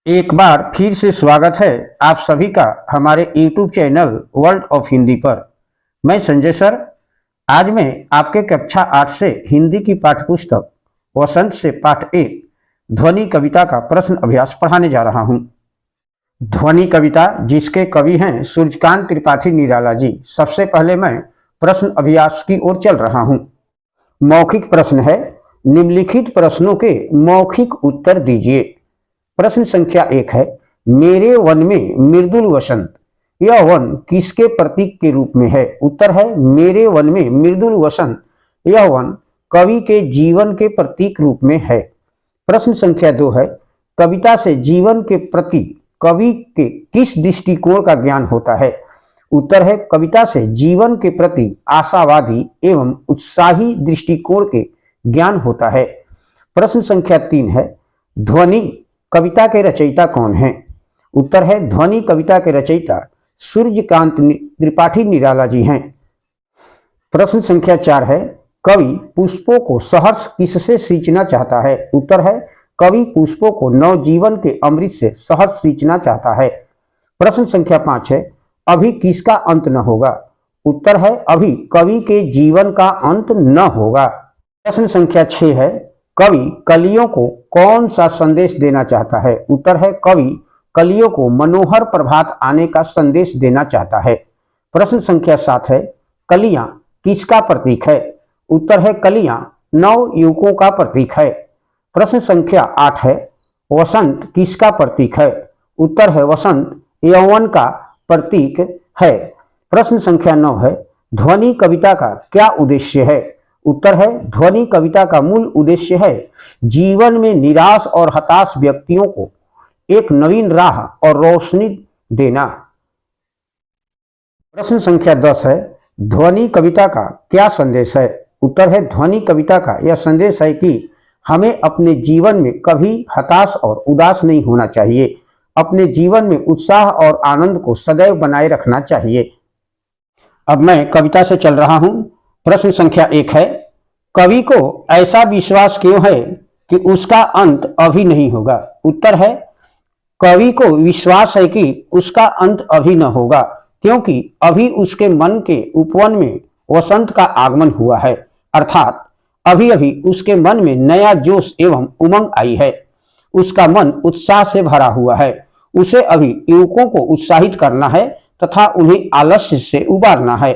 एक बार फिर से स्वागत है आप सभी का हमारे YouTube channel world of Hindi पर। मैं संजय सर। आज मैं आपके कक्षा 8 से हिंदी की पाठ्यपुस्तक वसंत से पाठ 1 ध्वनि कविता का प्रश्न अभ्यास पढ़ाने जा रहा हूं। ध्वनि कविता जिसके कवि हैं सूर्यकांत त्रिपाठी निराला जी। सबसे पहले मैं प्रश्न अभ्यास की ओर चल रहा हूं। मौखिक प्रश्न है, निम्नलिखित प्रश्नों के मौखिक उत्तर दीजिए। प्रश्न संख्या 1 है, मेरे वन में मृदुल वसंत, यह वन किसके प्रतीक के रूप में है? उत्तर है, मेरे वन में मृदुल वसंत, यह वन कवि के जीवन के प्रतीक रूप में है। प्रश्न संख्या 2 है, कविता से जीवन के प्रति कवि के किस दृष्टिकोण का ज्ञान होता है? उत्तर है, कविता से जीवन के प्रति आशावादी एवं उत्साही दृष्टिकोण के ज्ञान होता है। प्रश्न संख्या 3 है, ध्वनि कविता के रचयिता कौन हैं? उत्तर है, ध्वनि कविता के रचयिता सूर्यकांत त्रिपाठी निराला जी हैं। प्रश्न संख्या 4 है, कवि पुष्पों को सहर्ष किससे सींचना चाहता है? उत्तर है, कवि पुष्पों को नवजीवन के अमृत से सहर्ष सींचना चाहता है। प्रश्न संख्या 5 है, अभी किसका अंत न होगा? उत्तर है, अभी कवि के जीवन का अंत न होगा। प्रश्न संख्या 6 है, कवि कलियों को कौन सा संदेश देना चाहता है? उत्तर है, कवि कलियों को मनोहर प्रभात आने का संदेश देना चाहता है। प्रश्न संख्या 7 है, कलियां किसका प्रतीक है? उत्तर है, कलियां नव युवकों का प्रतीक है। प्रश्न संख्या 8 है, वसंत किसका प्रतीक है? उत्तर है, वसंत यौवन का प्रतीक है। प्रश्न संख्या 9 है, ध्वनि कविता का क्या उद्देश्य है? उत्तर है, ध्वनि कविता का मूल उद्देश्य है जीवन में निराश और हताश व्यक्तियों को एक नवीन राह और रोशनी देना। प्रश्न संख्या 10 है, ध्वनि कविता का क्या संदेश है? उत्तर है, ध्वनि कविता का यह संदेश है कि हमें अपने जीवन में कभी हताश और उदास नहीं होना चाहिए। अपने जीवन में उत्साह और आनंद को सदैव बनाए रखना चाहिए। अब मैं कविता से चल रहा हूं। प्रश्न संख्या 1 है, कवि को ऐसा विश्वास क्यों है कि उसका अंत अभी नहीं होगा? उत्तर है, कवि को विश्वास है कि उसका अंत अभी न होगा क्योंकि अभी उसके मन के उपवन में वसंत का आगमन हुआ है, अर्थात अभी अभी उसके मन में नया जोश एवं उमंग आई है। उसका मन उत्साह से भरा हुआ है। उसे अभी युवकों को उत्साहित करना है तथा उन्हें आलस्य से उबारना है।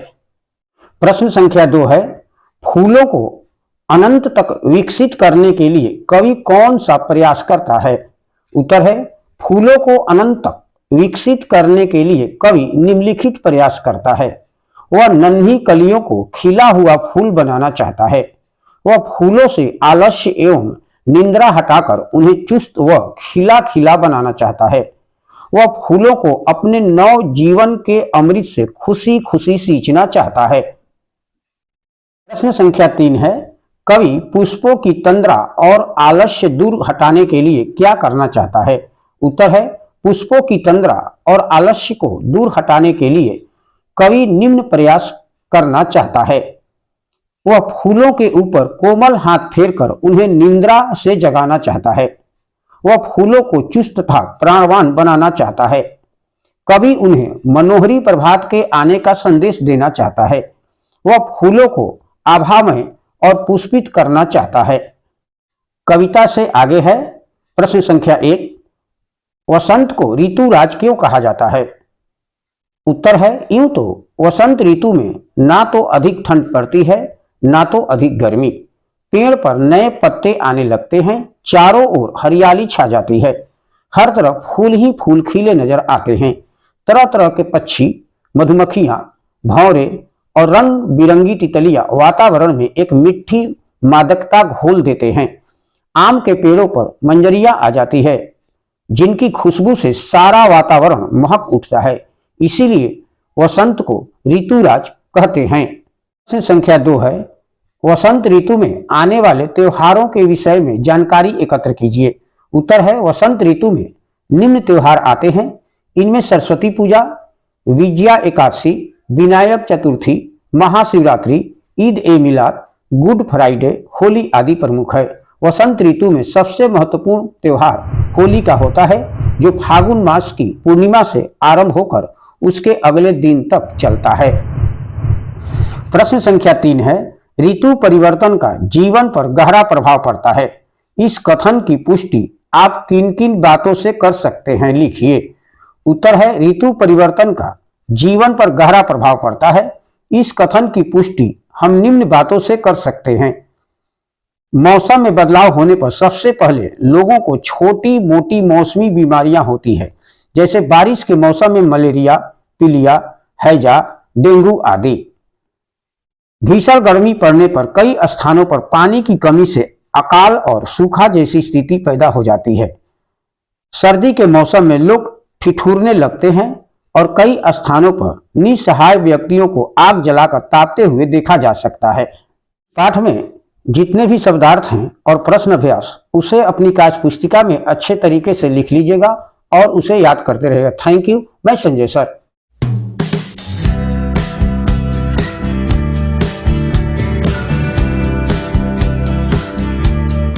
प्रश्न संख्या 2 है, फूलों को अनंत तक विकसित करने के लिए कवि कौन सा प्रयास करता है? उत्तर है, फूलों को अनंत तक विकसित करने के लिए कवि निम्नलिखित प्रयास करता है। वह नन्ही कलियों को खिला हुआ फूल बनाना चाहता है। वह फूलों से आलस्य एवं निंद्रा हटाकर उन्हें चुस्त व खिला खिला बनाना चाहता है। वह फूलों को अपने नव जीवन के अमृत से खुशी खुशी सींचना चाहता है। प्रश्न संख्या 3 है, कवि पुष्पों की तंद्रा और आलस्य दूर हटाने के लिए क्या करना चाहता है? उत्तर है, पुष्पों की तंद्रा और आलस्य को दूर हटाने के लिए कवि निम्न प्रयास करना चाहता है। वह फूलों के ऊपर कोमल हाथ फेरकर उन्हें निंद्रा से जगाना चाहता है। वह फूलों को चुस्त तथा प्राणवान बनाना चाहता है। कवि उन्हें मनोहरी प्रभात के आने का संदेश देना चाहता है। वह फूलों को आभामय और पुष्पित करना चाहता है। कविता से आगे है प्रश्न संख्या 1, वसंत को ऋतुराज क्यों कहा जाता है? उत्तर है, यूं तो वसंत ऋतु में ना तो अधिक ठंड पड़ती है ना तो अधिक गर्मी। पेड़ पर नए पत्ते आने लगते हैं, चारों ओर हरियाली छा जाती है, हर तरफ फूल ही फूल खिले नजर आते हैं। तरह तरह के पक्षी, मधुमक्खियां, भंवरे और रंग बिरंगी तितलियां वातावरण में एक मीठी मादकता घोल देते हैं। आम के पेड़ों पर मंजरियां आ जाती है जिनकी खुशबू से सारा वातावरण महक उठता है, इसीलिए वसंत को ऋतुराज कहते हैं। प्रश्न संख्या 2 है, वसंत ऋतु में आने वाले त्योहारों के विषय में जानकारी एकत्र कीजिए। उत्तर है, वसंत ऋतु में निम्न त्योहार आते हैं। इनमें सरस्वती पूजा, विजया एकादशी, विनायक चतुर्थी, महाशिवरात्रि, ईद ए मिलाद, गुड फ्राइडे, होली आदि प्रमुख है। वसंत ऋतु में सबसे महत्वपूर्ण त्योहार होली का होता है। जो फागुन मास की पूर्णिमा से आरंभ होकर उसके अगले दिन तक चलता है। प्रश्न संख्या 3 है, ऋतु परिवर्तन का जीवन पर गहरा प्रभाव पड़ता है। इस कथन की पुष्टि आप किन किन बातों से कर सकते हैं, लिखिए। उत्तर है, ऋतु परिवर्तन का जीवन पर गहरा प्रभाव पड़ता है। इस कथन की पुष्टि हम निम्न बातों से कर सकते हैं। मौसम में बदलाव होने पर सबसे पहले लोगों को छोटी मोटी मौसमी बीमारियां होती है, जैसे बारिश के मौसम में मलेरिया, पीलिया, हैजा, डेंगू आदि। भीषण गर्मी पड़ने पर कई स्थानों पर पानी की कमी से अकाल और सूखा जैसी स्थिति पैदा हो जाती है। सर्दी के मौसम में लोग ठिठुरने लगते हैं और कई स्थानों पर निसहाय व्यक्तियों को आग जलाकर तापते हुए देखा जा सकता है। पाठ में जितने भी शब्दार्थ हैं और प्रश्न अभ्यास उसे अपनी कार्य पुस्तिका में अच्छे तरीके से लिख लीजिएगा और उसे याद करते रहिएगा। Thank you. मैं संजय सर।